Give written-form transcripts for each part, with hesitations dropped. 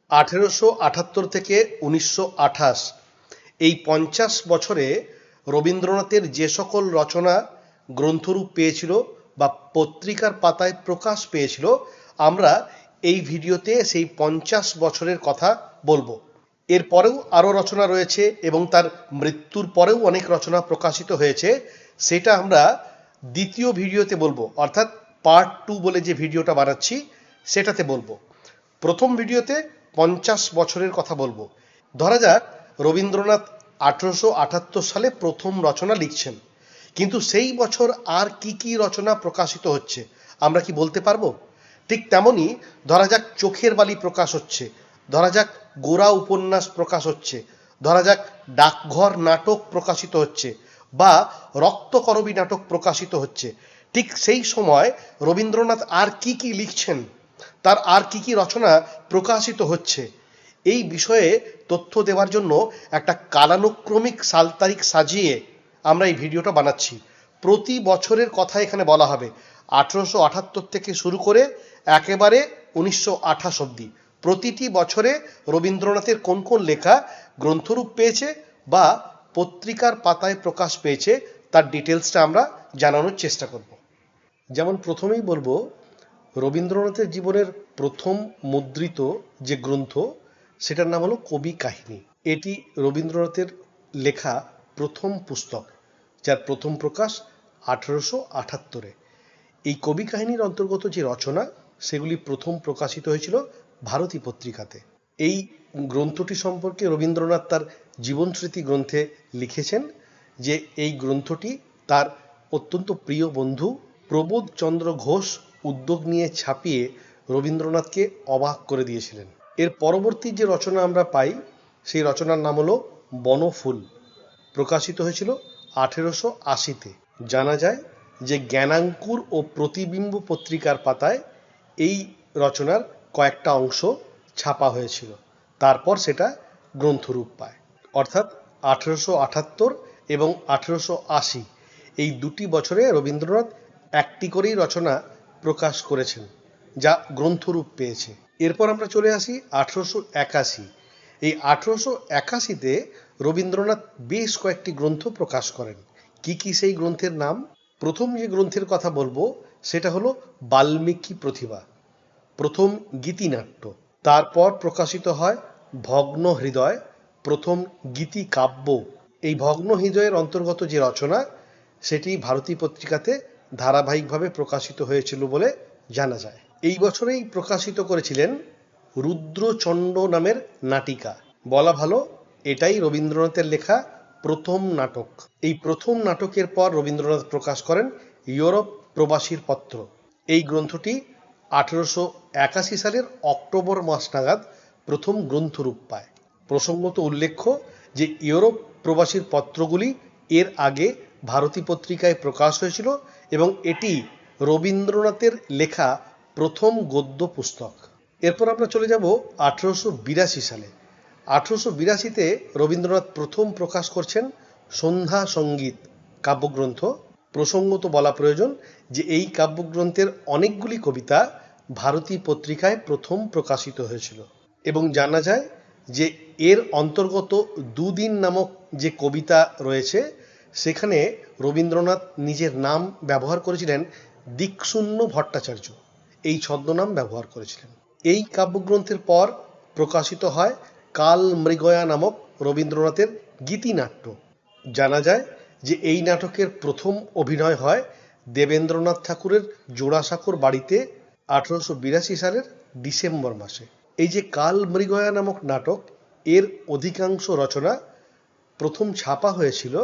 1878 থেকে 1928 এই 50 বছরে রবীন্দ্রনাথের যে সকল রচনা গ্রন্থরূপ পেয়েছিল বা পত্রিকার পাতায় প্রকাশ পেয়েছিল, আমরা এই ভিডিওতে সেই 50 বছরের কথা বলবো। এরপরেও আরও রচনা রয়েছে এবং তার মৃত্যুর পরেও অনেক রচনা প্রকাশিত হয়েছে, সেটা আমরা দ্বিতীয় ভিডিওতে বলবো, অর্থাৎ পার্ট 2 বলে যে ভিডিওটা বানাচ্ছি সেটাতে বলবো। প্রথম ভিডিওতে 50 বছরের কথা বলবো। ধরা যাক রবীন্দ্রনাথ 1878 সালে প্রথম রচনা লিখছেন, কিন্তু সেই বছর আর কি কি রচনা প্রকাশিত হচ্ছে আমরা কি বলতে পারবো? ঠিক তেমনি ধরা যাক চোখের বালি প্রকাশ হচ্ছে, ধরা যাক গোরা উপন্যাস প্রকাশ হচ্ছে, ধরা যাক ডাকঘর নাটক প্রকাশিত হচ্ছে বা রক্তকরবী নাটক প্রকাশিত হচ্ছে। ঠিক সেই সময় রবীন্দ্রনাথ আর কি কি লিখছেন, তার আর কি কি রচনা প্রকাশিত হচ্ছে, এই বিষয়ে তথ্য দেওয়ার জন্য একটা কালানুক্রমিক সাল তারিখ সাজিয়ে আমরা এই ভিডিওটা বানাচ্ছি। প্রতি বছরের কথা এখানে বলা হবে, 1878 থেকে শুরু করে একেবারে 1928 অবধি প্রতিটি বছরে রবীন্দ্রনাথের কোন কোন লেখা গ্রন্থরূপ পেয়েছে বা পত্রিকার পাতায় প্রকাশ পেয়েছে তার ডিটেলসটা আমরা জানানোর চেষ্টা করব। যেমন প্রথমেই বলবো, রবীন্দ্রনাথের জীবনের প্রথম মুদ্রিত যে গ্রন্থ সেটার নাম হলো কবি কাহিনী। এটি রবীন্দ্রনাথের লেখা প্রথম পুস্তক, যার প্রথম প্রকাশ 1878-এ। এই কবি কাহিনীর অন্তর্গত যে রচনা সেগুলি প্রথম প্রকাশিত হয়েছিল ভারতী পত্রিকাতে। এই গ্রন্থটি সম্পর্কে রবীন্দ্রনাথ তার জীবনস্মৃতি গ্রন্থে লিখেছেন যে এই গ্রন্থটি তার অত্যন্ত প্রিয় বন্ধু প্রবোধচন্দ্র ঘোষ উদ্যোগ নিয়ে ছাপিয়ে রবীন্দ্রনাথকে অবাক করে দিয়েছিলেন। এর পরবর্তী যে রচনা আমরা পাই সেই রচনার নাম হলো বনফুল, প্রকাশিত হয়েছিল 1880-তে। জানা যায় যে জ্ঞানাঙ্কুর ও প্রতিবিম্ব পত্রিকার পাতায় এই রচনার কয়েকটা অংশ ছাপা হয়েছিল, তারপর সেটা গ্রন্থরূপ পায়। অর্থাৎ 1878 এবং 1880 এই দুটি বছরে রবীন্দ্রনাথ একটি করেই রচনা প্রকাশ করেছেন যা গ্রন্থরূপ পেয়েছে। এরপর আমরা চলে আসি 1881। এই 1881-তে রবীন্দ্রনাথ বেশ কয়েকটি গ্রন্থ প্রকাশ করেন। কি কি সেই গ্রন্থের নাম? প্রথম যে গ্রন্থের কথা বলবো সেটা হলো বাল্মীকি প্রতিভা, প্রথম গীতিনাট্য। তারপর প্রকাশিত হয় ভগ্ন হৃদয়, প্রথম গীতি কাব্য। এই ভগ্ন হৃদয়ের অন্তর্গত যে রচনা সেটি ভারতী পত্রিকাতে ধারাবাহিকভাবে প্রকাশিত হয়েছিল বলে জানা যায়। এই বছরেই প্রকাশিত করেছিলেন রুদ্রচণ্ড নামের নাটিকা। বলা ভালো এটাই রবীন্দ্রনাথের লেখা প্রথম নাটক। এই প্রথম নাটকের পর রবীন্দ্রনাথ প্রকাশ করেন ইউরোপ প্রবাসীর পত্র। এই গ্রন্থটি 1881 সালের অক্টোবর মাস নাগাদ প্রথম গ্রন্থরূপ পায়। প্রসঙ্গত উল্লেখ্য যে ইউরোপ প্রবাসীর পত্রগুলি এর আগে ভারতী পত্রিকায় প্রকাশ হয়েছিল এবং এটি রবীন্দ্রনাথের লেখা প্রথম গদ্য পুস্তক। এরপর আমরা চলে যাব 1882 সালে। 1882-তে রবীন্দ্রনাথ প্রথম প্রকাশ করছেন সন্ধ্যা সঙ্গীত কাব্যগ্রন্থ। প্রসঙ্গত বলা প্রয়োজন যে এই কাব্যগ্রন্থের অনেকগুলি কবিতা ভারতী পত্রিকায় প্রথম প্রকাশিত হয়েছিল এবং জানা যায় যে এর অন্তর্গত দুদিন নামক যে কবিতা রয়েছে সেখানে রবীন্দ্রনাথ নিজের নাম ব্যবহার করেছিলেন দিকশূন্য ভট্টাচার্য, এই ছদ্মনাম ব্যবহার করেছিলেন। এই কাব্যগ্রন্থের পর প্রকাশিত হয় কাল মৃগয়া নামক রবীন্দ্রনাথের গীতিনাট্য। জানা যায় যে এই নাটকের প্রথম অভিনয় হয় দেবেন্দ্রনাথ ঠাকুরের জোড়াসাঁকোর বাড়িতে 1882 সালের ডিসেম্বর মাসে। এই যে কাল মৃগয়া নামক নাটক, এর অধিকাংশ রচনা প্রথম ছাপা হয়েছিল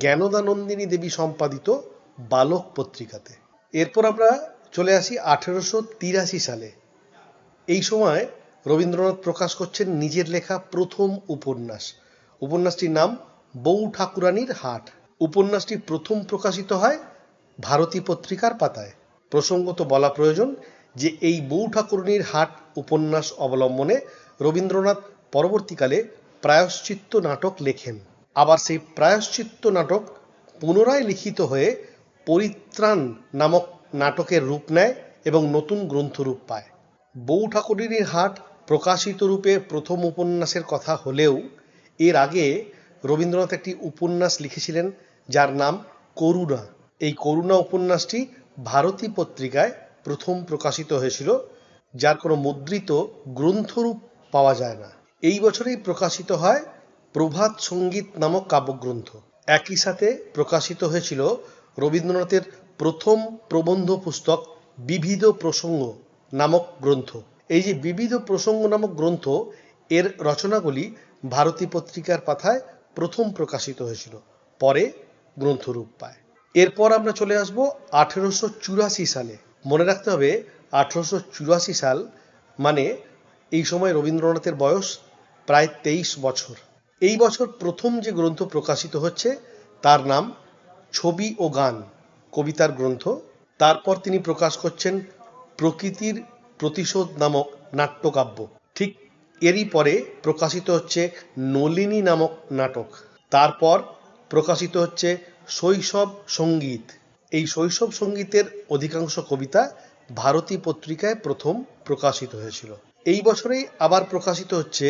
জ্ঞানদানন্দিনী দেবী সম্পাদিত বালক পত্রিকাতে। এরপর আমরা চলে আসি 1883 সালে। এই সময় রবীন্দ্রনাথ প্রকাশ করছেন নিজের লেখা প্রথম উপন্যাস। উপন্যাসটির নাম বউ ঠাকুরানীর হাট। উপন্যাসটি প্রথম প্রকাশিত হয় ভারতী পত্রিকার পাতায়। প্রসঙ্গত বলা প্রয়োজন যে এই বউ ঠাকুরানীর হাট উপন্যাস অবলম্বনে রবীন্দ্রনাথ পরবর্তীকালে প্রায়শ্চিত্ত নাটক লেখেন। আবার সেই প্রায়শ্চিত্ত নাটক পুনরায় লিখিত হয়ে পরিত্রাণ নামক নাটকের রূপ নেয় এবং নতুন গ্রন্থরূপ পায়। বউ ঠাকুরানীর হাট প্রকাশিত রূপে প্রথম উপন্যাসের কথা হলেও এর আগে রবীন্দ্রনাথ একটি উপন্যাস লিখেছিলেন যার নাম করুণা। এই করুণা উপন্যাসটি ভারতী পত্রিকায় প্রথম প্রকাশিত হয়েছিল, যার কোনো মুদ্রিত গ্রন্থরূপ পাওয়া যায় না। এই বছরেই প্রকাশিত হয় প্রভাত সঙ্গীত নামক কাব্যগ্রন্থ। একই সাথে প্রকাশিত হয়েছিল রবীন্দ্রনাথের প্রথম প্রবন্ধ পুস্তক বিবিধ প্রসঙ্গ নামক গ্রন্থ। এই যে বিবিধ প্রসঙ্গ নামক গ্রন্থ, এর রচনাগুলি ভারতী পত্রিকার পাতায় প্রথম প্রকাশিত হয়েছিল, পরে গ্রন্থরূপ পায়। এরপর আমরা চলে আসব 1884 সালে। মনে রাখতে হবে 1884 সাল মানে এই সময় রবীন্দ্রনাথের বয়স প্রায় 23 বছর। এই বছর প্রথম যে গ্রন্থ প্রকাশিত হচ্ছে তার নাম ছবি ও গান, কবিতার গ্রন্থ। তারপর তিনি প্রকাশ করছেন প্রকৃতির প্রতিশোধ নামক নাট্যকাব্য। ঠিক এরই পরে প্রকাশিত হচ্ছে নলিনী নামক নাটক। তারপর প্রকাশিত হচ্ছে শৈশব সঙ্গীত। এই শৈশব সঙ্গীতের অধিকাংশ কবিতা ভারতী পত্রিকায় প্রথম প্রকাশিত হয়েছিল। এই বছরেই আবার প্রকাশিত হচ্ছে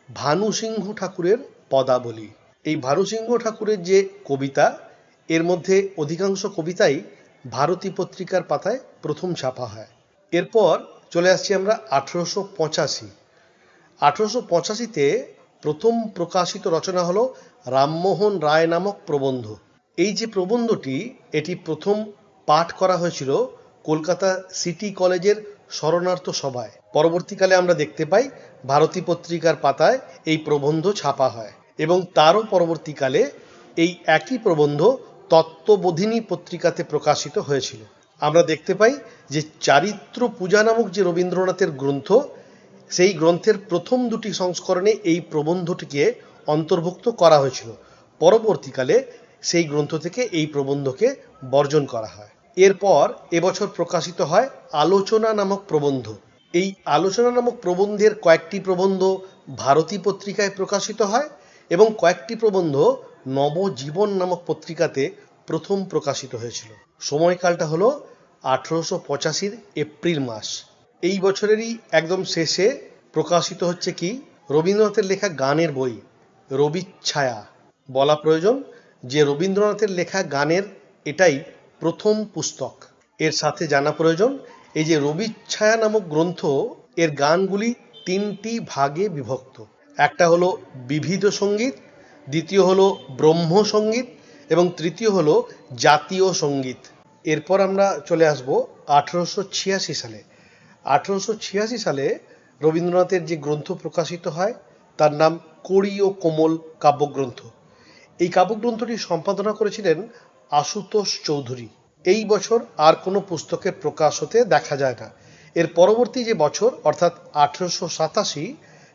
ভানু সিংহ ঠাকুরের পদাবলী। এই ভানু সিংহ ঠাকুরের যে কবিতা, এর মধ্যে অধিকাংশ কবিতাই ভারতী পত্রিকার পাতায় প্রথম ছাপা হয়। এরপর চলে আসছি আমরা 1885। 1885-তে প্রথম প্রকাশিত রচনা হলো রামমোহন রায় নামক প্রবন্ধ। এই যে প্রবন্ধটি, এটি প্রথম পাঠ করা হয়েছিল কলকাতা সিটি কলেজের শরণার্থ সভায়। পরবর্তীকালে আমরা দেখতে পাই ভারতী পত্রিকার পাতায় এই প্রবন্ধ ছাপা হয় এবং তারও পরবর্তীকালে এই একই প্রবন্ধ তত্ত্ববোধিনী পত্রিকাতে প্রকাশিত হয়েছিল। আমরা দেখতে পাই যে চারিত্র পূজা নামক যে রবীন্দ্রনাথের গ্রন্থ, সেই গ্রন্থের প্রথম দুটি সংস্করণে এই প্রবন্ধটিকে অন্তর্ভুক্ত করা হয়েছিল। পরবর্তীকালে সেই গ্রন্থ থেকে এই প্রবন্ধকে বর্জন করা হয়। এরপর এবছর প্রকাশিত হয় আলোচনা নামক প্রবন্ধ। এই আলোচনা নামক প্রবন্ধের কয়েকটি প্রবন্ধ ভারতী পত্রিকায় প্রকাশিত হয় এবং কয়েকটি প্রবন্ধ নবজীবন নামক পত্রিকাতে প্রথম প্রকাশিত হয়েছিল। সময়কালটা হলো 1885 এপ্রিল মাস। এই বছরেরই একদম শেষে প্রকাশিত হচ্ছে কি রবীন্দ্রনাথের লেখা গানের বই রবির ছায়া। বলা প্রয়োজন যে রবীন্দ্রনাথের লেখা গানের এটাই প্রথম পুস্তক। এর সাথে জানা প্রয়োজন এই যে রবির ছায়া নামক গ্রন্থ, এর গানগুলি তিনটি ভাগে বিভক্ত। একটা হলো বিবিধ সঙ্গীত, দ্বিতীয় হলো ব্রহ্ম সঙ্গীত এবং তৃতীয় হলো জাতীয় সঙ্গীত। এরপর আমরা চলে আসব 1886 সালে। 1886 সালে রবীন্দ্রনাথের যে গ্রন্থ প্রকাশিত হয় তার নাম কড়ি ও কোমল কাব্যগ্রন্থ। এই কাব্যগ্রন্থটি সম্পাদনা করেছিলেন আশুতোষ চৌধুরী। এই বছর আর কোনো পুস্তকের প্রকাশ হতে দেখা যায় না। এর পরবর্তী যে বছর অর্থাৎ 1887,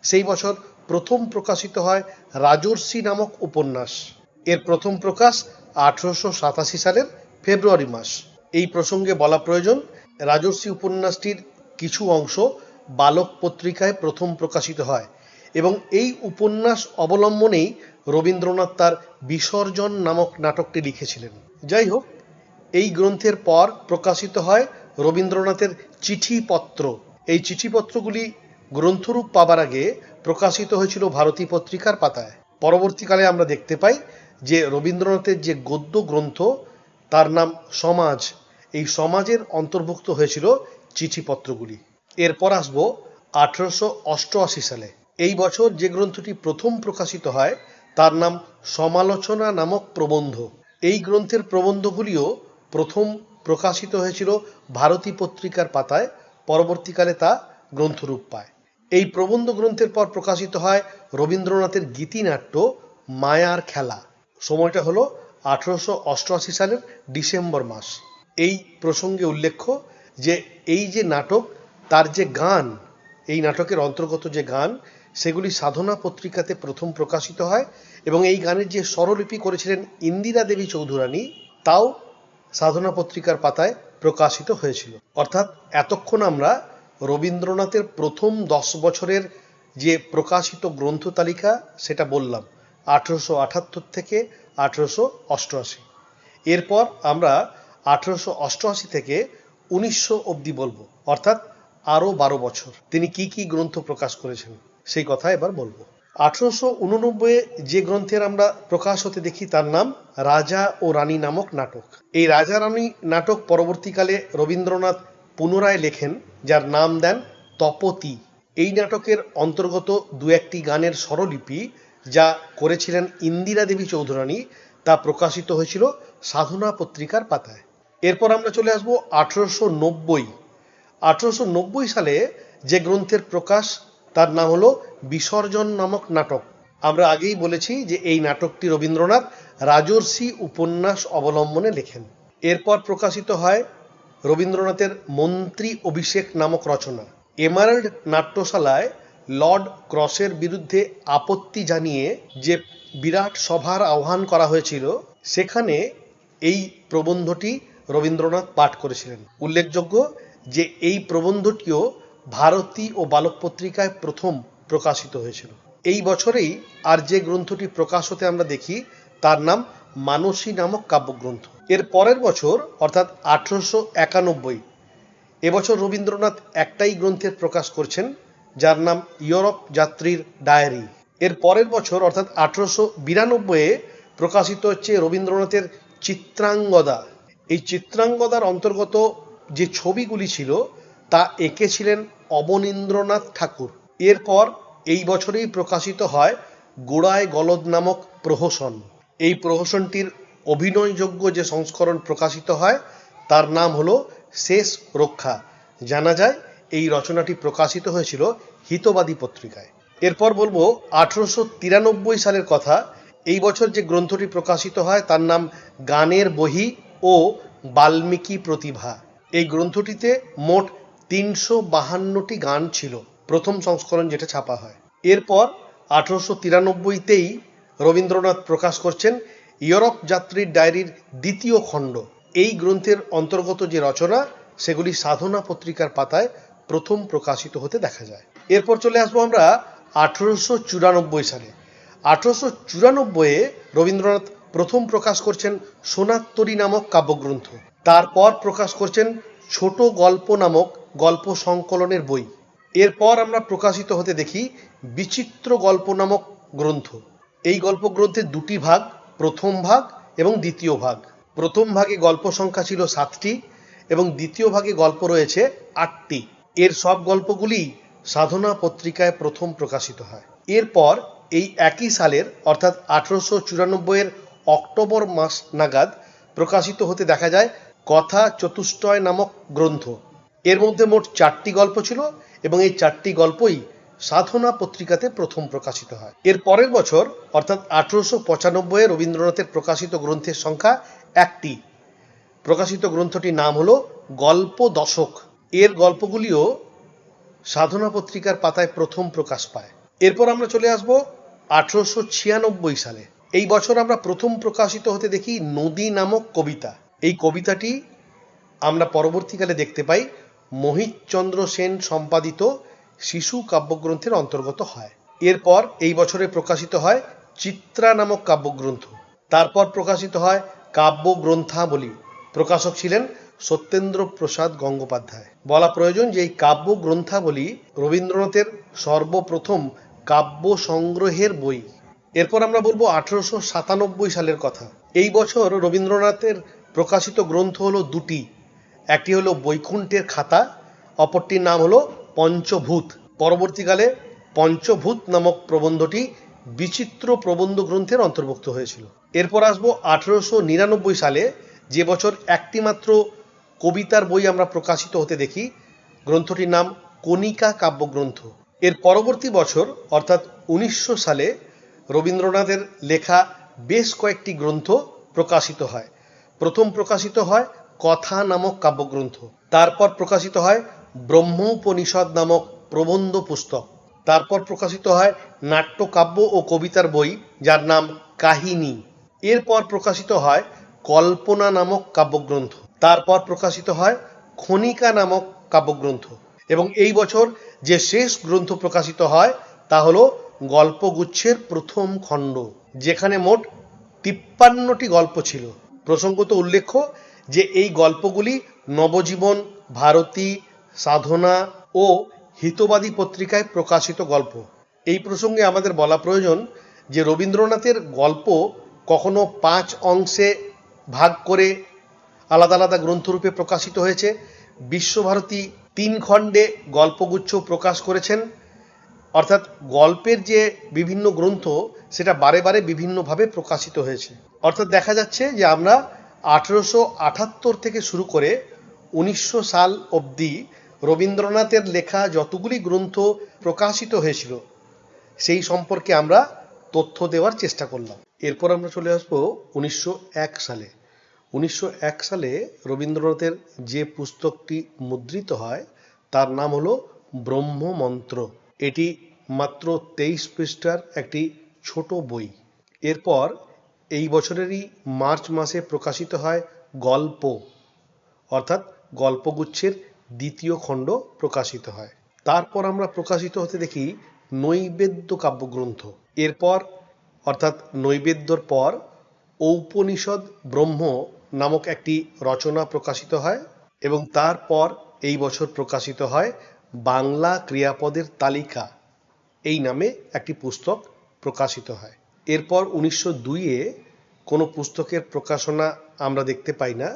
সেই বছর প্রথম প্রকাশিত হয় রাজর্ষি নামক উপন্যাস। এর প্রথম প্রকাশ 1887 সালের ফেব্রুয়ারি মাস। এই প্রসঙ্গে বলা প্রয়োজন রাজর্ষি উপন্যাসটির কিছু অংশ বালক পত্রিকায় প্রথম প্রকাশিত হয় এবং এই উপন্যাস অবলম্বনেই রবীন্দ্রনাথ তার বিসর্জন নামক নাটকটি লিখেছিলেন। যাই হোক, এই গ্রন্থের পর প্রকাশিত হয় রবীন্দ্রনাথের চিঠিপত্র। এই চিঠিপত্রগুলি গ্রন্থরূপ পাবার আগে প্রকাশিত হয়েছিল ভারতী পত্রিকার পাতায়। পরবর্তীকালে আমরা দেখতে পাই যে রবীন্দ্রনাথের যে গদ্য গ্রন্থ তার নাম সমাজ, এই সমাজের অন্তর্ভুক্ত হয়েছিল চিঠিপত্রগুলি। এরপর আসব 1888 সালে। এই বছর যে গ্রন্থটি প্রথম প্রকাশিত হয় তার নাম সমালোচনা নামক প্রবন্ধ। এই গ্রন্থের প্রবন্ধগুলিও প্রথম প্রকাশিত হয়েছিল ভারতী পত্রিকার পাতায়, পরবর্তীকালে তা গ্রন্থরূপ পায়। এই প্রবন্ধ গ্রন্থের পর প্রকাশিত হয় রবীন্দ্রনাথের গীতিনাট্য মায়ার খেলা। সময়টা হলো 1888 সালের ডিসেম্বর মাস। এই প্রসঙ্গে উল্লেখ্য যে এই যে নাটক, তার যে গান, এই নাটকের অন্তর্গত যে গান, সেগুলি সাধনা পত্রিকাতে প্রথম প্রকাশিত হয় এবং এই গানের যে স্বরলিপি করেছিলেন ইন্দিরা দেবী চৌধুরানী, তাও সাধনা পত্রিকার পাতায় প্রকাশিত হয়েছিল। অর্থাৎ এতক্ষণ আমরা রবীন্দ্রনাথের প্রথম 10 বছরের যে প্রকাশিত গ্রন্থ তালিকা সেটা বললাম, 1878 থেকে 1888। এরপর আমরা 1888 থেকে 1900 অবধি বলবো, অর্থাৎ আরো 12 বছর তিনি কি কি গ্রন্থ প্রকাশ করেছেন সেই কথা এবার বলবো। 1889 যে গ্রন্থের আমরা প্রকাশ হতে দেখি তার নাম রাজা ও রানী নামক নাটক। এই রাজা রানী নাটক পরবর্তীকালে রবীন্দ্রনাথ পুনরায় লেখেন, যার নাম দেন তপতী। এই নাটকের অন্তর্গত দু একটি গানের স্বরলিপি যা করেছিলেন ইন্দিরা দেবী চৌধুরানী তা প্রকাশিত হয়েছিল সাধনা পত্রিকার পাতায়। এরপর আমরা চলে আসবো 1890 সালে যে গ্রন্থের প্রকাশ তার নাম হলো বিসর্জন নামক নাটক। আমরা আগেই বলেছি যে এই নাটকটি রবীন্দ্রনাথ রাজর্ষি উপন্যাস অবলম্বনে লেখেন। এরপর প্রকাশিত হয় রবীন্দ্রনাথের মন্ত্রী অভিষেক নামক রচনা। এমারাল্ড নাট্যশালায় লর্ড ক্রসের বিরুদ্ধে আপত্তি জানিয়ে যে বিরাট সভার আহ্বান করা হয়েছিল, সেখানে এই প্রবন্ধটি রবীন্দ্রনাথ পাঠ করেছিলেন। উল্লেখযোগ্য যে এই প্রবন্ধটিও ভারতী ও বালক পত্রিকায় প্রথম প্রকাশিত হয়েছিল। এই বছরেই আর যে গ্রন্থটি প্রকাশ হতে আমরা দেখি তার নাম মানসী নামক কাব্যগ্রন্থ। এর পরের বছর অর্থাৎ 1891 এবছর রবীন্দ্রনাথ একটাই গ্রন্থের প্রকাশ করছেন, যার নাম ইউরোপ যাত্রীর ডায়েরি। এর পরের বছর অর্থাৎ 1892 প্রকাশিত হচ্ছে রবীন্দ্রনাথের চিত্রাঙ্গদা। এই চিত্রাঙ্গদার অন্তর্গত যে ছবিগুলি ছিল তা এঁকেছিলেন অবনীন্দ্রনাথ ঠাকুর। এরপর এই বছরেই প্রকাশিত হয় গোড়ায় গলদ নামক প্রহসন। এই প্রহসনটির অভিনয়যোগ্য যে সংস্করণ প্রকাশিত হয় তার নাম হলো শেষ রক্ষা। জানা যায় এই রচনাটি প্রকাশিত হয়েছিল হিতবাদী পত্রিকায়। এরপর বলবো 1893 সালের কথা। এই বছর যে গ্রন্থটি প্রকাশিত হয় তার নাম গানের বহি ও বাল্মীকি প্রতিভা। এই গ্রন্থটিতে মোট 352টি গান ছিল, প্রথম সংস্করণ যেটা ছাপা হয়। এরপর 1893তেই রবীন্দ্রনাথ প্রকাশ করছেন ইউরোপ যাত্রীর ডায়েরির দ্বিতীয় খণ্ড। এই গ্রন্থের অন্তর্গত যে রচনা সেগুলি সাধনা পত্রিকার পাতায় প্রথম প্রকাশিত হতে দেখা যায়। এরপর চলে আসবো আমরা 1894 সালে। 1894 রবীন্দ্রনাথ প্রথম প্রকাশ করছেন সোনাত্তরী নামক কাব্যগ্রন্থ। তারপর প্রকাশ করছেন ছোট গল্প নামক গল্প সংকলনের বই। এরপর আমরা প্রকাশিত হতে দেখি বিচিত্র গল্প নামক গ্রন্থ। এই গল্প গ্রন্থের দুটি ভাগ, প্রথম ভাগ এবং দ্বিতীয় ভাগ। প্রথম ভাগে গল্প সংখ্যা ছিল 7টি এবং দ্বিতীয় ভাগে গল্প রয়েছে 8টি। এর সব গল্পগুলি সাধনা পত্রিকায় প্রথম প্রকাশিত হয়। এরপর এই একই সালের অর্থাৎ 1894 অক্টোবর মাস নাগাদ প্রকাশিত হতে দেখা যায় কথা চতুষ্টয় নামক গ্রন্থ। এর মধ্যে মোট 4টি গল্প ছিল এবং এই 4টি গল্পই সাধনা পত্রিকাতে প্রথম প্রকাশিত হয়। এর পরের বছর অর্থাৎ 1895 রবীন্দ্রনাথের প্রকাশিত গ্রন্থের সংখ্যা 1টি। প্রকাশিত গ্রন্থটির নাম হলো গল্প দশক। এর গল্পগুলিও সাধনা পত্রিকার পাতায় প্রথম প্রকাশ পায়। এরপর আমরা চলে আসব 1896 সালে। এই বছর আমরা প্রথম প্রকাশিত হতে দেখি নদী নামক কবিতা। এই কবিতাটি আমরা পরবর্তীকালে দেখতে পাই মোহিতচন্দ্র সেন সম্পাদিত শিশু কাব্যগ্রন্থের অন্তর্গত হয়। এরপর এই বছরে প্রকাশিত হয় চিত্রা নামক কাব্যগ্রন্থ। তারপর প্রকাশিত হয় কাব্যগ্রন্থাবলী। প্রকাশক ছিলেন সত্যেন্দ্র প্রসাদ গঙ্গোপাধ্যায়। বলা প্রয়োজন যে এই কাব্যগ্রন্থাবলী রবীন্দ্রনাথের সর্বপ্রথম কাব্য সংগ্রহের বই। এরপর আমরা বলবো 1897 সালের কথা। এই বছর রবীন্দ্রনাথের প্রকাশিত গ্রন্থ হলো দুটি। একটি হলো বৈকুণ্ঠের খাতা, অপরটির নাম হলো পঞ্চভূত। পরবর্তীকালে পঞ্চভূত নামক প্রবন্ধটি বিচিত্র প্রবন্ধ গ্রন্থের অন্তর্ভুক্ত হয়েছিল। এরপর আসবো 1899 সালে, যে বছর একটি মাত্র কবিতার বই আমরা প্রকাশিত হতে দেখি। গ্রন্থটির নাম কণিকা কাব্যগ্রন্থ। এর পরবর্তী বছর অর্থাৎ 1900 সালে রবীন্দ্রনাথের লেখা বেশ কয়েকটি গ্রন্থ প্রকাশিত হয়। প্রথম প্রকাশিত হয় কথা নামক কাব্যগ্রন্থ। তারপর প্রকাশিত হয় ব্রহ্মোপনিষদ নামক প্রবন্ধ পুস্তক। তারপর প্রকাশিত হয় নাট্যকাব্য ও কবিতার বই যার নাম কাহিনী। এরপর প্রকাশিত হয় কল্পনা নামক কাব্যগ্রন্থ। তারপর প্রকাশিত হয় খনিকা নামক কাব্যগ্রন্থ। এবং এই বছর যে শেষ গ্রন্থ প্রকাশিত হয় তা হলো গল্পগুচ্ছের প্রথম খণ্ড, যেখানে মোট 53টি গল্প ছিল। প্রসঙ্গত উল্লেখ্য যে এই গল্পগুলি নবজীবন, ভারতী, সাধনা ও হিতবাদী পত্রিকায় প্রকাশিত গল্প। এই প্রসঙ্গে আমাদের বলা প্রয়োজন যে রবীন্দ্রনাথের গল্প কখনো 5 অংশে ভাগ করে আলাদা আলাদা গ্রন্থরূপে প্রকাশিত হয়েছে। বিশ্বভারতী 3 খণ্ডে গল্পগুচ্ছ প্রকাশ করেছেন। অর্থাৎ গল্পের যে বিভিন্ন গ্রন্থ সেটা বারে বারে বিভিন্নভাবে প্রকাশিত হয়েছে। অর্থাৎ দেখা যাচ্ছে যে আমরা 1878 থেকে শুরু করে 1900 সাল অবধি রবীন্দ্রনাথের লেখা যতগুলি গ্রন্থ প্রকাশিত হয়েছিল সেই সম্পর্কে আমরা তথ্য দেওয়ার চেষ্টা করলাম। এরপর আমরা চলে আসবো 1901 সালে। 1901 সালে রবীন্দ্রনাথের যে পুস্তকটি মুদ্রিত হয় তার নাম হলো ব্রহ্মমন্ত্র। এটি মাত্র 23 পৃষ্ঠার একটি ছোট বই। এরপর এই বছরেরই মার্চ মাসে প্রকাশিত হয় গল্প, অর্থাৎ গল্পগুচ্ছের 2য় খণ্ড প্রকাশিত হয়। তারপর আমরা প্রকাশিত হতে দেখি নৈবেদ্য কাব্যগ্রন্থ। এরপর অর্থাৎ নৈবেদ্যর পর ঔপনিষদ ব্রহ্ম নামক একটি রচনা প্রকাশিত হয় এবং তারপর এই বছর প্রকাশিত হয় বাংলা ক্রিয়াপদের তালিকা এই নামে একটি পুস্তক প্রকাশিত হয়। এরপর 1902-এ কোনো পুস্তকের প্রকাশনা আমরা দেখতে পাই না,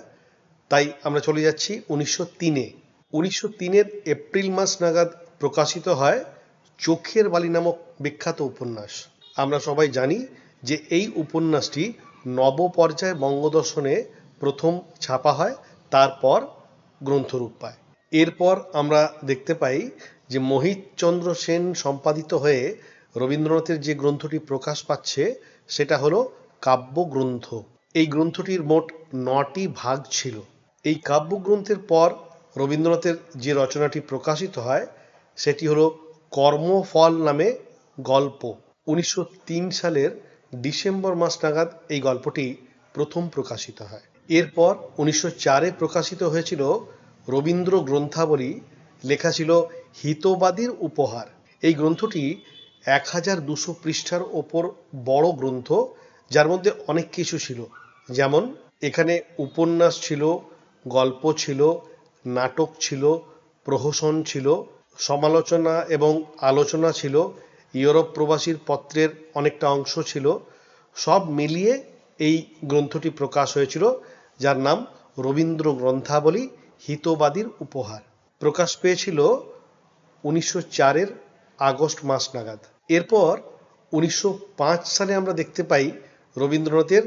তাই আমরা চলে যাচ্ছি 1903-এ। 1903-এর এপ্রিল মাস নাগাদ প্রকাশিত হয় চোখের বালি নামক বিখ্যাত উপন্যাস। আমরা সবাই জানি যে এই উপন্যাসটি নবপর্যায় বঙ্গদর্শনে প্রথম ছাপা হয়, তারপর গ্রন্থরূপ পায়। এরপর আমরা দেখতে পাই যে মোহিতচন্দ্র সেন সম্পাদিত হয়ে রবীন্দ্রনাথের যে গ্রন্থটি প্রকাশ পাচ্ছে সেটা হলো কাব্যগ্রন্থ। এই গ্রন্থটির মোট 9টি ভাগ ছিল। এই কাব্যগ্রন্থের পর রবীন্দ্রনাথের যে রচনাটি প্রকাশিত হয় সেটি হলো কর্মফল নামে গল্প। 1903 সালের ডিসেম্বর মাস নাগাদ এই গল্পটি প্রথম প্রকাশিত হয়। এরপর 1904-এ প্রকাশিত হয়েছিল রবীন্দ্র গ্রন্থাবলী, লেখা ছিল হিতবাদীর উপহার। এই গ্রন্থটি 1200 পৃষ্ঠার ওপর বড় গ্রন্থ, যার মধ্যে অনেক কিছু ছিল। যেমন এখানে উপন্যাস ছিল, গল্প ছিল, নাটক ছিল, প্রহসন ছিল, সমালোচনা এবং আলোচনা ছিল, ইউরোপ প্রবাসীর পত্রের অনেকটা অংশ ছিল। সব মিলিয়ে এই গ্রন্থটি প্রকাশ হয়েছিল, যার নাম রবীন্দ্র গ্রন্থাবলী হিতবাদীর উপহার। প্রকাশ পেয়েছিল 1904-এর আগস্ট মাস নাগাদ। এরপর 1905 সালে আমরা দেখতে পাই রবীন্দ্রনাথের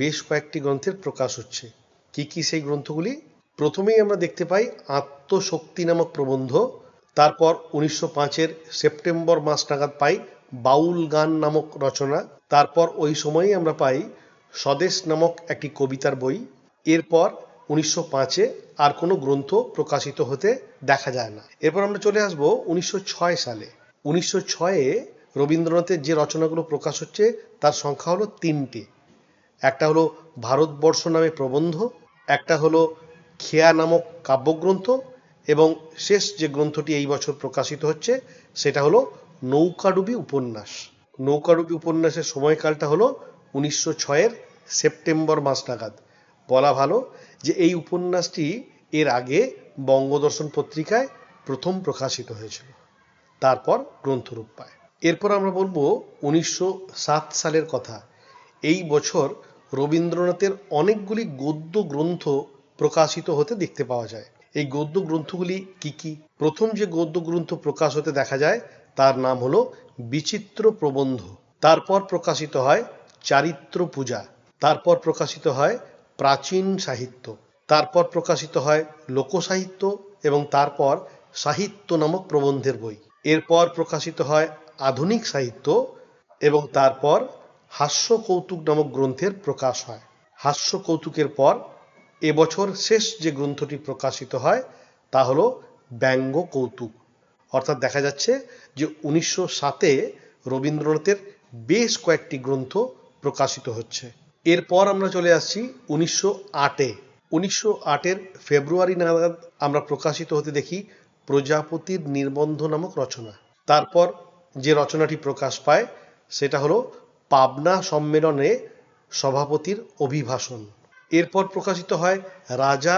বেশ কয়েকটি গ্রন্থের প্রকাশ হচ্ছে। কি কি সেই গ্রন্থগুলি? প্রথমেই আমরা দেখতে পাই আত্মশক্তি নামক প্রবন্ধ। তারপর 1905-এর সেপ্টেম্বর মাস নাগাদ পাই বাউল গান নামক রচনা। তারপর ওই সময়ই আমরা পাই স্বদেশ নামক একটি কবিতার বই। এরপর 1905-এ আর কোনো গ্রন্থ প্রকাশিত হতে দেখা যায় না। এরপর আমরা চলে আসবো 1906 সালে। 1906-এ রবীন্দ্রনাথের যে রচনাগুলো প্রকাশ হচ্ছে তার সংখ্যা হলো 3টে। একটা হলো ভারতবর্ষ নামে প্রবন্ধ, একটা হলো খেয়া নামক কাব্যগ্রন্থ, এবং শেষ যে গ্রন্থটি এই বছর প্রকাশিত হচ্ছে সেটা হলো নৌকাডুবি উপন্যাস। নৌকাডুবি উপন্যাসের সময়কালটা হলো 1906-এর সেপ্টেম্বর মাস নাগাদ। বলা ভালো যে এই উপন্যাসটি এর আগে বঙ্গদর্শন পত্রিকায় প্রথম প্রকাশিত হয়েছিল, তারপর গ্রন্থরূপ পায়। এরপর আমরা বলবো 1907 সালের কথা। এই বছর রবীন্দ্রনাথের অনেকগুলি গদ্য গ্রন্থ প্রকাশিত হতে দেখতে পাওয়া যায়। এই গদ্য গ্রন্থগুলি কি কি? প্রথম যে গদ্য গ্রন্থ প্রকাশ হতে দেখা যায় তার নাম হলো বিচিত্র প্রবন্ধ। তারপর প্রকাশিত হয় চারিত্র পূজা। তারপর প্রকাশিত হয় প্রাচীন সাহিত্য। তারপর প্রকাশিত হয় লোকসাহিত্য এবং তারপর সাহিত্য নামক প্রবন্ধের বই। এরপর প্রকাশিত হয় আধুনিক সাহিত্য এবং তারপর হাস্য কৌতুক নামক গ্রন্থের প্রকাশ হয়। হাস্য কৌতুকের পর এবছর শেষ যে গ্রন্থটি প্রকাশিত হয় তা হলো ব্যঙ্গ কৌতুক। অর্থাৎ দেখা যাচ্ছে যে 1907-এ রবীন্দ্রনাথের বেশ কয়েকটি গ্রন্থ প্রকাশিত হচ্ছে। এরপর আমরা চলে আসছি 1908-এ। 1908-এর ফেব্রুয়ারি নাগাদ আমরা প্রকাশিত হতে দেখি প্রজাপতির নির্বন্ধ নামক রচনা। তারপর যে রচনাটি প্রকাশ পায় সেটা হলো পাবনা সম্মেলনে সভাপতির অভিভাষণ। এরপর প্রকাশিত হয় রাজা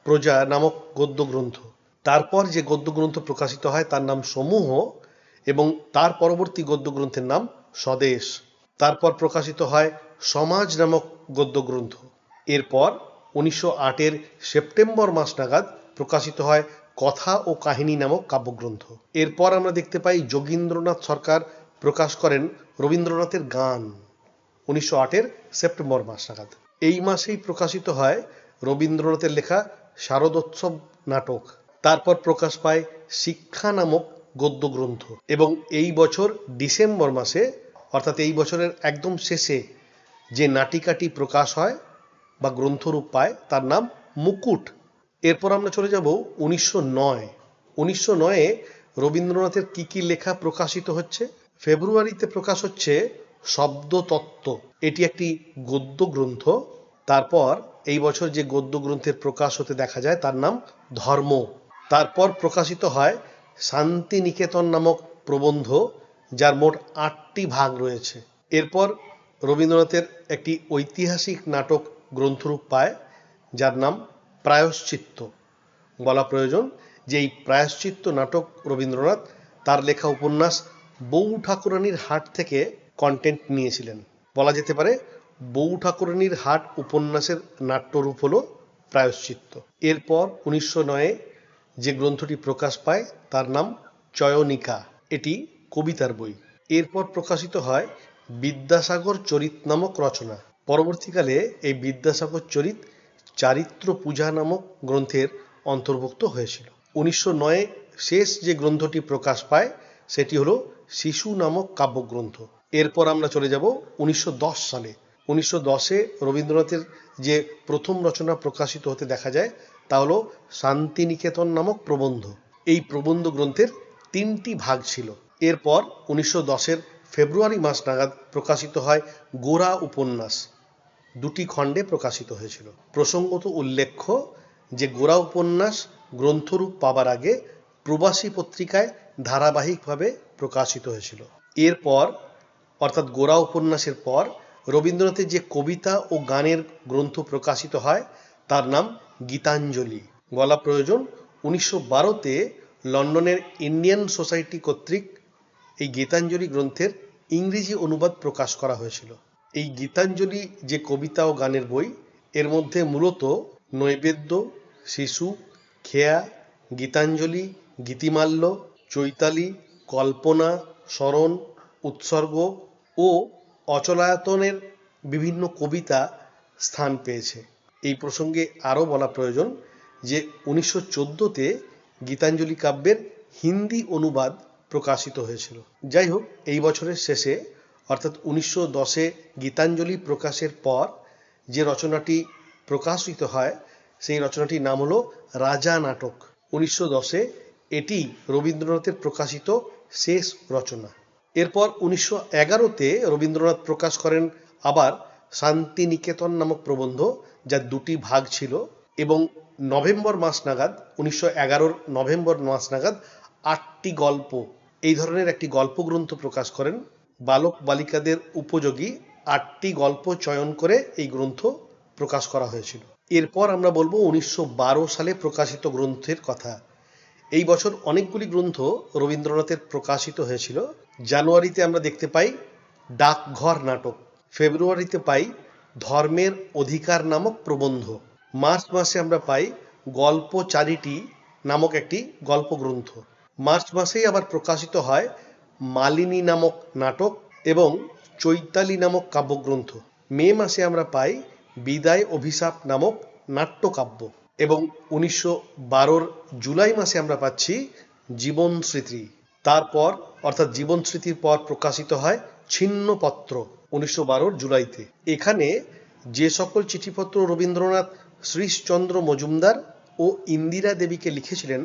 প্রজা নামক গদ্য গ্রন্থ। তারপর যে গদ্যগ্রন্থ প্রকাশিত হয় তার নাম সমূহ এবং তার পরবর্তী গদ্যগ্রন্থের নাম স্বদেশ। তারপর প্রকাশিত হয় সমাজ নামক গদ্যগ্রন্থ। এরপর 1908-এর সেপ্টেম্বর মাস নাগাদ প্রকাশিত হয় কথা ও কাহিনী নামক কাব্যগ্রন্থ। এরপর আমরা দেখতে পাই যোগীন্দ্রনাথ সরকার প্রকাশ করেন রবীন্দ্রনাথের গান 1908-এর সেপ্টেম্বর মাস নাগাদ। এই মাসেই প্রকাশিত হয় রবীন্দ্রনাথের লেখা শারদোৎসব নাটক। তারপর প্রকাশ পায় শিক্ষা নামক গদ্যগ্রন্থ এবং এই বছর ডিসেম্বর মাসে অর্থাৎ এই বছরের একদম শেষে যে নাটিকাটি প্রকাশ হয় বা গ্রন্থরূপ পায় তার নাম মুকুট। এরপর আমরা চলে যাব 1909। 1909-এ রবীন্দ্রনাথের কি কি লেখা প্রকাশিত হচ্ছে? ফেব্রুয়ারিতে প্রকাশ হচ্ছে শব্দতত্ত্ব, এটি একটি গদ্য গ্রন্থ। তারপর এই বছর যে গদ্য গ্রন্থের প্রকাশ হতে দেখা যায় তার নাম ধর্ম। তারপর প্রকাশিত হয় শান্তিনিকেতন নামক প্রবন্ধ, যার মোট 8টি ভাগ রয়েছে। এরপর রবীন্দ্রনাথের একটি ঐতিহাসিক নাটক গ্রন্থরূপ পায় যার নাম প্রায়শ্চিত্ত। বলা প্রয়োজন যে এই প্রায়শ্চিত্ত নাটক রবীন্দ্রনাথ তার লেখা উপন্যাস বউ ঠাকুরানীর হাট থেকে কন্টেন্ট নিয়েছিলেন। বলা যেতে পারে বউ ঠাকুরানীর হাট উপন্যাসের নাট্যরূপ হল প্রায়শ্চিত্ত। এরপর 1909-এ যে গ্রন্থটি প্রকাশ পায় তার নাম চয়নিকা, এটি কবিতার বই। এরপর প্রকাশিত হয় বিদ্যাসাগর চরিত নামক রচনা। পরবর্তীকালে এই বিদ্যাসাগর চরিত চারিত্র পূজা নামক গ্রন্থের অন্তর্ভুক্ত হয়েছিল। 1909-এ শেষ যে গ্রন্থটি প্রকাশ পায় সেটি হলো শিশু নামক কাব্যগ্রন্থ। এরপর আমরা চলে যাব 1910 সালে। 1910-এ রবীন্দ্রনাথের যে প্রথম রচনা প্রকাশিত হতে দেখা যায় তা হলো শান্তিনিকেতন নামক প্রবন্ধ। এই প্রবন্ধ গ্রন্থের 3টি ভাগ ছিল। এরপর 1910-এর ফেব্রুয়ারি মাস নাগাদ প্রকাশিত হয় গোরা উপন্যাস, 2টি খণ্ডে প্রকাশিত হয়েছিল। প্রসঙ্গত উল্লেখ্য যে গোরা উপন্যাস গ্রন্থরূপ পাবার আগে প্রবাসী পত্রিকায় ধারাবাহিকভাবে প্রকাশিত হয়েছিল। এরপর অর্থাৎ গোরা উপন্যাসের পর রবীন্দ্রনাথের যে কবিতা ও গানের গ্রন্থ প্রকাশিত হয় তার নাম গীতাঞ্জলি। বলা প্রয়োজন 1912-তে লন্ডনের ইন্ডিয়ান সোসাইটি কর্তৃক এই গীতাঞ্জলি গ্রন্থের ইংরেজি অনুবাদ প্রকাশ করা হয়েছিল। এই গীতাঞ্জলি যে কবিতা ও গানের বই, এর মধ্যে মূলত নৈবেদ্য, শিশু, খেয়া, গীতাঞ্জলি, গীতিমাল্য, চৈতালি, কল্পনা, স্মরণ, উৎসর্গ ও অচলায়তনের বিভিন্ন কবিতা স্থান পেয়েছে। এই প্রসঙ্গে আরও বলা প্রয়োজন যে 1914-তে গীতাঞ্জলি কাব্যের হিন্দি অনুবাদ প্রকাশিত হয়েছিল। যাই হোক, এই বছরের শেষে অর্থাৎ 1910-এ গীতাঞ্জলি প্রকাশের পর যে রচনাটি প্রকাশিত হয় সেই রচনাটির নাম হলো রাজা নাটক। 1910-এ এটি রবীন্দ্রনাথের প্রকাশিত শেষ রচনা। এরপর 1911-তে রবীন্দ্রনাথ প্রকাশ করেন আবার শান্তিনিকেতন নামক প্রবন্ধ, যার 2টি ভাগ ছিল এবং নভেম্বর মাস নাগাদ 1911-র নভেম্বর মাস নাগাদ 8টি গল্প এই ধরনের একটি গল্পগ্রন্থ প্রকাশ করেন। বালক বালিকাদের উপযোগী 8টি গল্প চয়ন করে এই গ্রন্থ প্রকাশ করা হয়েছিল। এরপর আমরা বলবো 1912 সালে প্রকাশিত গ্রন্থের কথা। এই বছর অনেকগুলি গ্রন্থ রবীন্দ্রনাথের প্রকাশিত হয়েছিল। জানুয়ারিতে আমরা দেখতে পাই ডাকঘর নাটক, ফেব্রুয়ারিতে পাই ধর্মের অধিকার নামক প্রবন্ধ, মার্চ মাসে আমরা পাই গল্প চারিটি নামক একটি গল্পগ্রন্থ, মার্চ মাসেই আবার প্রকাশিত হয় মালিনী নামক নাটক এবং চৈতালি নামক কাব্যগ্রন্থ, মে মাসে আমরা পাই বিদায় অভিশাপ নামক নাট্যকাব্য এবং 1912-র জুলাই মাসে আমরা পাচ্ছি জীবন স্মৃতি। তারপর অর্থাৎ জীবন স্মৃতির পর প্রকাশিত হয় ছিন্নপত্র 1912-র জুলাইতে। এখানে যে সকল চিঠিপত্র রবীন্দ্রনাথ শ্রীশচন্দ্র মজুমদার ও ইন্দিরা দেবীকে লিখেছিলেন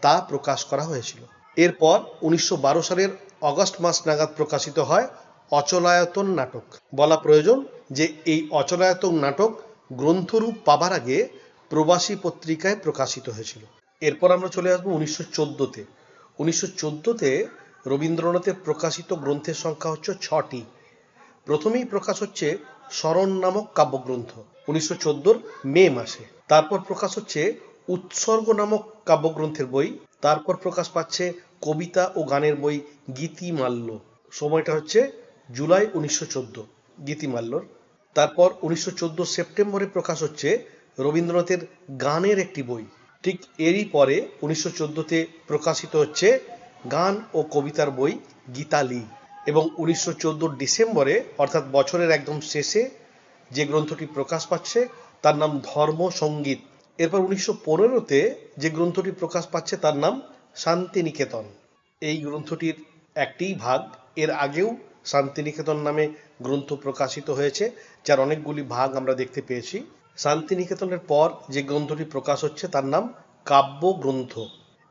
তা প্রকাশ করা হয়েছিল। এরপর 1912 সালের অগস্ট মাস নাগাদ প্রকাশিত হয় অচলায়তন নাটক। বলা প্রয়োজন যে এই অচলায়তন নাটক গ্রন্থরূপ পাবার আগে প্রবাসী পত্রিকায় প্রকাশিত হয়েছিল। এরপর আমরা চলে আসবো 1914-তে। 1914-তে রবীন্দ্রনাথের প্রকাশিত গ্রন্থের সংখ্যা হচ্ছে 6টি। প্রথমেই প্রকাশ হচ্ছে স্মরণ নামক কাব্যগ্রন্থ 1914-র মে মাসে। তারপর প্রকাশ হচ্ছে উৎসর্গ নামক কাব্যগ্রন্থের বই। তারপর প্রকাশ পাচ্ছে কবিতা ও গানের বই গীতিমাল্য, সময়টা হচ্ছে জুলাই 1914 গীতিমাল্যর। তারপর 1914 সেপ্টেম্বরে প্রকাশ হচ্ছে রবীন্দ্রনাথের গানের একটি বই। ঠিক এরই পরে 1914তে প্রকাশিত হচ্ছে গান ও কবিতার বই গীতালি। এবং 1914 ডিসেম্বরে অর্থাৎ বছরের একদম শেষে যে গ্রন্থটি প্রকাশ পাচ্ছে তার নাম ধর্ম সঙ্গীত। এরপর 1915তে যে গ্রন্থটি প্রকাশ পাচ্ছে তার নাম শান্তিনিকেতন। এই গ্রন্থটির একটিই ভাগ, এর আগেও শান্তিনিকেতন নামে গ্রন্থ প্রকাশিত হয়েছে, যার অনেকগুলি ভাগ আমরা দেখতে পেয়েছি। শান্তিনিকেতনের পর যে গ্রন্থটি প্রকাশ হচ্ছে তার নাম কাব্যগ্রন্থ।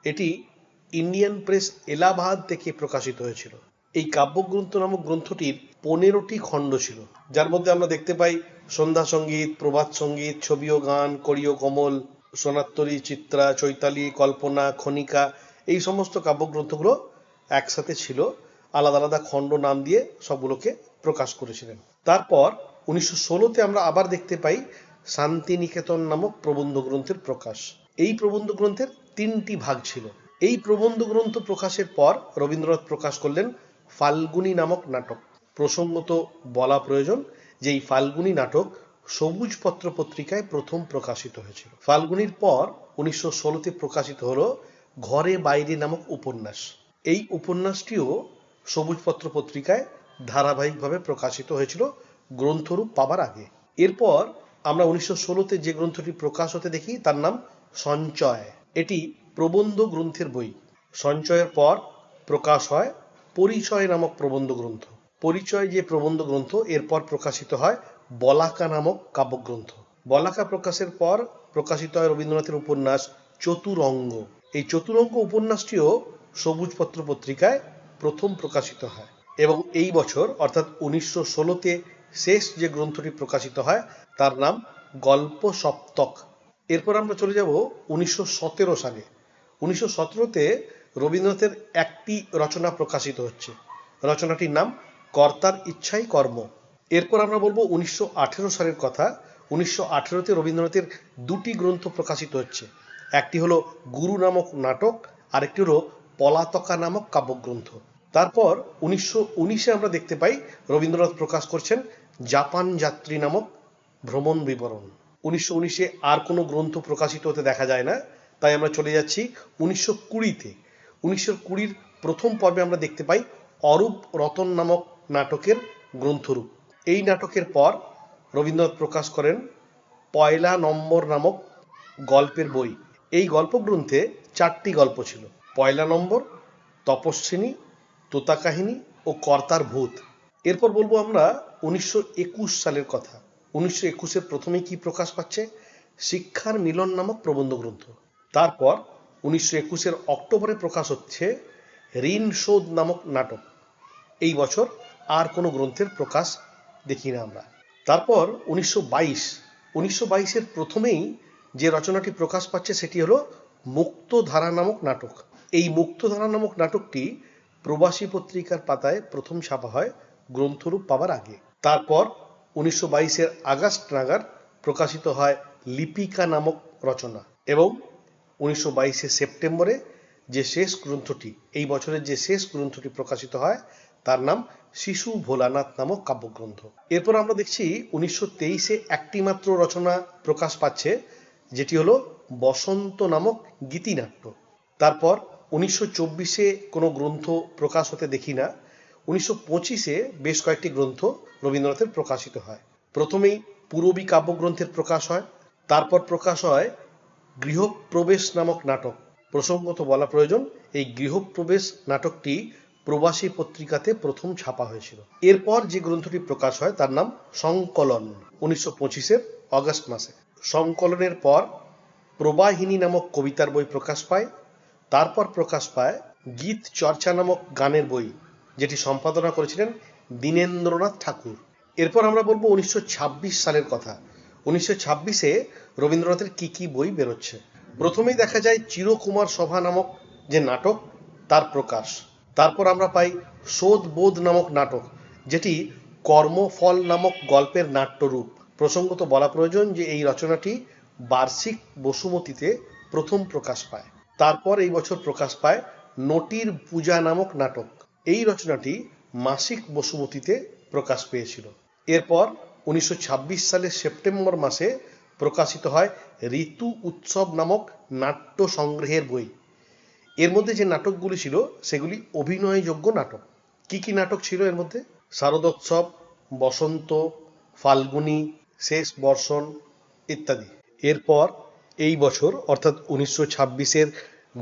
এটি ইন্ডিয়ান প্রেস এলাহাবাদ থেকে প্রকাশিত হয়েছিল। এই কাব্যগ্রন্থ নামক গ্রন্থটির 15টি খণ্ড ছিল, যার মধ্যে আমরা দেখতে পাই সন্ধ্যা সঙ্গীত, প্রভাত সঙ্গীত, ছবি ও গান, করি ও কমল, সোনাত্তরী, চিত্রা, চৈতালি, কল্পনা, খনিকা, এই সমস্ত কাব্যগ্রন্থগুলো একসাথে ছিল, আলাদা আলাদা খণ্ড নাম দিয়ে সবগুলোকে প্রকাশ করেছিলেন। তারপর 1916তে আমরা আবার দেখতে পাই শান্তিনিকেতন নামক প্রবন্ধ গ্রন্থের প্রকাশ। এই প্রবন্ধ গ্রন্থের 3টি ভাগ ছিল। এই প্রবন্ধ গ্রন্থ প্রকাশের পর রবীন্দ্রনাথ প্রকাশ করলেন ফাল্গুনী নামক নাটক। প্রসঙ্গত বলা প্রয়োজন যে এই ফাল্গুনী নাটক সবুজ পত্র পত্রিকায় প্রথম প্রকাশিত হয়েছিল। ফাল্গুনীর পর 1916তে প্রকাশিত হলো ঘরে বাইরে নামক উপন্যাস। এই উপন্যাসটিও সবুজ পত্র পত্রিকায় ধারাবাহিকভাবে প্রকাশিত হয়েছিল গ্রন্থরূপ পাবার আগে। এরপর আমরা 1916তে যে গ্রন্থটি প্রকাশ হতে দেখি তার নাম সঞ্চয়। এটি প্রবন্ধ গ্রন্থের বই। সঞ্চয়ের পর প্রকাশ হয় পরিচয় নামক প্রবন্ধ গ্রন্থ। পরিচয় যে প্রবন্ধ গ্রন্থ, এরপর প্রকাশিত হয় বলাকা নামক কাব্যগ্রন্থ। বলাকা প্রকাশের পর প্রকাশিত হয় রবীন্দ্রনাথের উপন্যাস চতুরঙ্গ। এই চতুরঙ্গ উপন্যাসটিও সবুজ পত্র পত্রিকায় প্রথম প্রকাশিত হয়। এবং এই বছর অর্থাৎ 1916তে শেষ যে গ্রন্থটি প্রকাশিত হয় তার নাম গল্প সপ্তক। এরপর আমরা চলে যাব 1917 সালে। 1917তে রবীন্দ্রনাথের একটি রচনা প্রকাশিত হচ্ছে, রচনাটির নাম কর্তার ইচ্ছাই কর্ম। এরপর আমরা বলবো 1918 সালের কথা। 1918তে রবীন্দ্রনাথের 2টি গ্রন্থ প্রকাশিত হচ্ছে, একটি হলো গুরু নামক নাটক, আরেকটি হলো পলাতকা নামক কাব্যগ্রন্থ। তারপর 1919-এ আমরা দেখতে পাই রবীন্দ্রনাথ প্রকাশ করছেন জাপান যাত্রী নামক ভ্রমণ বিবরণ। 1919-এ আর কোনো গ্রন্থ প্রকাশিত হতে দেখা যায় না, তাই আমরা চলে যাচ্ছি 1920-তে। 1920-র প্রথম পর্বে আমরা দেখতে পাই অরূপ রতন নামক নাটকের গ্রন্থরূপ। এই নাটকের পর রবীন্দ্রনাথ প্রকাশ করেন পয়লা নম্বর নামক গল্পের বই। এই গল্পগ্রন্থে 4টি গল্প ছিল: পয়লা নম্বর, তপস্বিনী, তোতা কাহিনী ও কর্তার ভূত। এরপর বলবো আমরা 1921 সালের কথা। 1921-এর প্রথমেই কি প্রকাশ পাচ্ছে? শিক্ষার মিলন নামক প্রবন্ধ গ্রন্থ। তারপর 1921-এর অক্টোবরে প্রকাশ হচ্ছে ঋণ শোধ নামক নাটক। এই বছর আর কোনো গ্রন্থের প্রকাশ দেখি না আমরা। তারপর 1922-এর প্রথমেই যে রচনাটি প্রকাশ পাচ্ছে সেটি হলো মুক্তধারা নামক নাটক। এই মুক্তধারা নামক নাটকটি প্রবাসী পত্রিকার পাতায় প্রথম ছাপা হয় গ্রন্থরূপ পাবার আগে। তারপর 1922-এর আগস্ট নাগাদ প্রকাশিত হয় লিপিকা নামক রচনা। এবং 1922-এর সেপ্টেম্বরে যে শেষ গ্রন্থটি, এই বছরের যে শেষ গ্রন্থটি প্রকাশিত হয় তার নাম শিশু ভোলানাথ নামক কাব্যগ্রন্থ। এরপর আমরা দেখছি 1923-এ একটি মাত্র রচনা প্রকাশ পাচ্ছে, যেটি হলো বসন্ত নামক গীতিনাট্য। তারপর 1924-এ কোনো গ্রন্থ প্রকাশ হতে দেখি না। 1925-এ বেশ কয়েকটি গ্রন্থ রবীন্দ্রনাথের প্রকাশিত হয়। প্রথমেই পূরবী কাব্যগ্রন্থের প্রকাশ হয়। তারপর প্রকাশ হয় গৃহপ্রবেশ নামক নাটক। প্রসঙ্গত বলা প্রয়োজন, এই গৃহপ্রবেশ নাটকটি প্রবাসী পত্রিকাতে প্রথম ছাপা হয়েছিল। এরপর যে গ্রন্থটি প্রকাশ হয় তার নাম সংকলন, 1925-এর অগস্ট মাসে। সংকলনের পর প্রবাহিনী নামক কবিতার বই প্রকাশ পায়। তারপর প্রকাশ পায় গীত চর্চা নামক গানের বই, যেটি সম্পাদনা করেছিলেন দীনেন্দ্রনাথ ঠাকুর। এরপর আমরা বলবো 1926 সালের কথা। 1926-এ রবীন্দ্রনাথের কি কি বই বেরোচ্ছে। প্রথমেই দেখা যায় চিরকুমার সভা নামক যে নাটক, তার প্রকাশ। তারপর আমরা পাই শোধ বোধ নামক নাটক, যেটি কর্মফল নামক গল্পের নাট্যরূপ। প্রসঙ্গত বলা প্রয়োজন যে এই রচনাটি বার্ষিক বসুমতীতে প্রথম প্রকাশ পায়। তারপর এই বছর প্রকাশ পায় নটির পূজা নামক নাটক। এই রচনাটি মাসিক বসুমতীতে প্রকাশ পেয়েছিল। এরপর 1926 সালের সেপ্টেম্বর মাসে প্রকাশিত হয় ঋতু উৎসব নামক নাট্য সংগ্রহের বই। এর মধ্যে যে নাটকগুলি ছিল সেগুলি অভিনয়যোগ্য নাটক। কি কি নাটক ছিল এর মধ্যে? শারদোৎসব, বসন্ত, ফাল্গুনী, শেষ বর্ষণ ইত্যাদি। এরপর এই বছর অর্থাৎ 1926-এর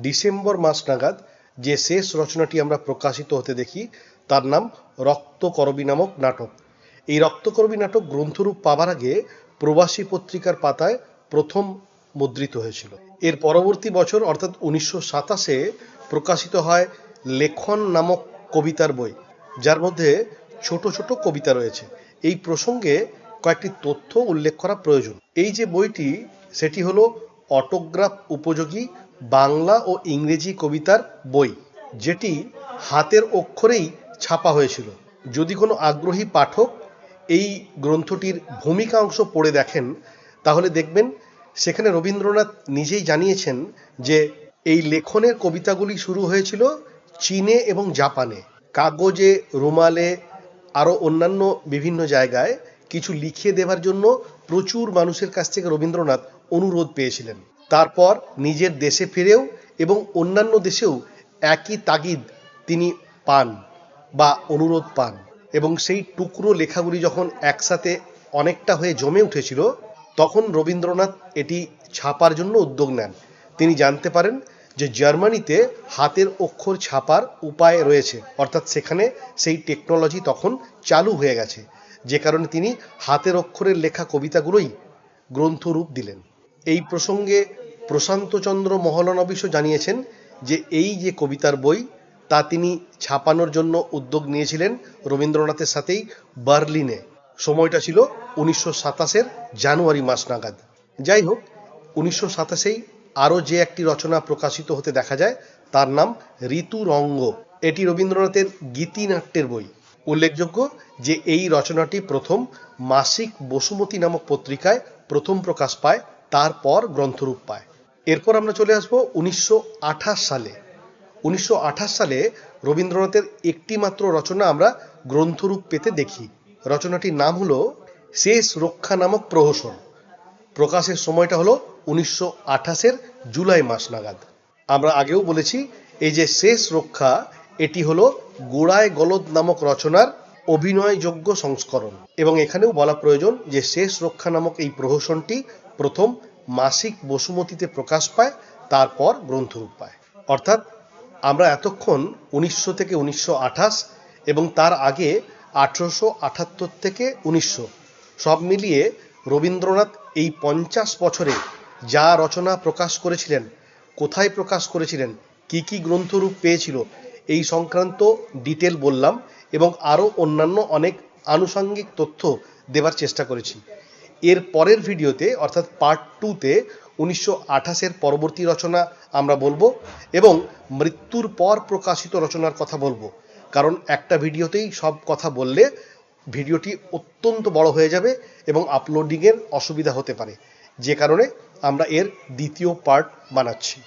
ডিসেম্বর মাস নাগাদ যে শেষ রচনাটি আমরা প্রকাশিত হতে দেখি তার নাম রক্তকরবী নামক নাটক। এই রক্তকরবী নাটক গ্রন্থরূপ পাবার আগে প্রবাসী পত্রিকার পাতায় প্রথম মুদ্রিত হয়েছিল। এর পরবর্তী বছর অর্থাৎ 1927-এ প্রকাশিত হয় লেখন নামক কবিতার বই, যার মধ্যে ছোট ছোট কবিতা রয়েছে। এই প্রসঙ্গে কয়েকটি তথ্য উল্লেখ করা প্রয়োজন। এই যে বইটি সেটি হলো অটোগ্রাফ উপযোগী বাংলা ও ইংরেজি কবিতার বই, যেটি হাতের অক্ষরেই ছাপা হয়েছিল। যদি কোনো আগ্রহী পাঠক এই গ্রন্থটির ভূমিকা অংশ পড়ে দেখেন তাহলে দেখবেন সেখানে রবীন্দ্রনাথ নিজেই জানিয়েছেন যে এই লেখনের কবিতাগুলি শুরু হয়েছিল চীনে এবং জাপানে। কাগজে, রুমালে, আরও অন্যান্য বিভিন্ন জায়গায় কিছু লিখিয়ে দেওয়ার জন্য প্রচুর মানুষের কাছ থেকে রবীন্দ্রনাথ অনুরোধ পেয়েছিলেন। তারপর নিজের দেশে ফিরেও এবং অন্যান্য দেশেও একই তাগিদ তিনি পান বা অনুরোধ পান, এবং সেই টুকরো লেখাগুলি যখন একসাথে অনেকটা হয়ে জমে উঠেছিল তখন রবীন্দ্রনাথ এটি ছাপার জন্য উদ্যোগ নেন। তিনি জানতে পারেন যে জার্মানিতে হাতের অক্ষর ছাপার উপায় রয়েছে, অর্থাৎ সেখানে সেই টেকনোলজি তখন চালু হয়ে গেছে, যে কারণে তিনি হাতের অক্ষরের লেখা কবিতাগুলোই গ্রন্থরূপ দিলেন। এই প্রসঙ্গে প্রশান্তচন্দ্র মহলানবিশও জানিয়েছেন যে এই যে কবিতার বই তা তিনি ছাপানোর জন্য উদ্যোগ নিয়েছিলেন রবীন্দ্রনাথের সাথেই বার্লিনে। সময়টা ছিল 1927-এর জানুয়ারি মাস নাগাদ। যাই হোক, 1927-এই আরও যে একটি রচনা প্রকাশিত হতে দেখা যায় তার নাম ঋতুরঙ্গ। এটি রবীন্দ্রনাথের গীতিনাট্যের বই। উল্লেখযোগ্য যে এই রচনাটি প্রথম মাসিক বসুমতী নামক পত্রিকায় প্রথম প্রকাশ পায়, তারপর গ্রন্থরূপ পায়। এরপর আমরা চলে আসবো 1928 সালে। 1928 সালে রবীন্দ্রনাথের একটি মাত্র রচনা আমরা গ্রন্থরূপ পেতে দেখি। রচনাটির নাম হলো শেষ রক্ষা নামক প্রহসন। প্রকাশের সময়টা হলো 1928-এর জুলাই মাস নাগাদ। আমরা আগেও বলেছি এই যে শেষ রক্ষা এটি হলো গোড়ায় গলদ নামক রচনার অভিনয়যোগ্য সংস্করণ, এবং এখানেও বলা প্রয়োজন যে শেষ রক্ষা নামক এই প্রহসনটি প্রথম মাসিক বসুমতীতে প্রকাশ পায়, তারপর গ্রন্থরূপ পায়। অর্থাৎ আমরা এতক্ষণ 1900 থেকে 1928 এবং তার আগে 1878 থেকে 1900 সব মিলিয়ে রবীন্দ্রনাথ এই 50 বছরে যা রচনা প্রকাশ করেছিলেন, কোথায় প্রকাশ করেছিলেন, কি কি গ্রন্থরূপ পেয়েছিল, এই সংক্রান্ত ডিটেল বললাম, এবং আরও অন্যান্য অনেক আনুষঙ্গিক তথ্য দেবার চেষ্টা করেছি। এর পরের ভিডিওতে অর্থাৎ পার্ট 2-তে 1928-এর পরবর্তী রচনা আমরা বলবো এবং মৃত্যুর পর প্রকাশিত রচনার কথা বলবো, কারণ একটা ভিডিওতেই সব কথা বললে ভিডিওটি অত্যন্ত বড় হয়ে যাবে এবং আপলোডিংয়ের অসুবিধা হতে পারে, যে কারণে আমরা এর দ্বিতীয় পার্ট বানাচ্ছি।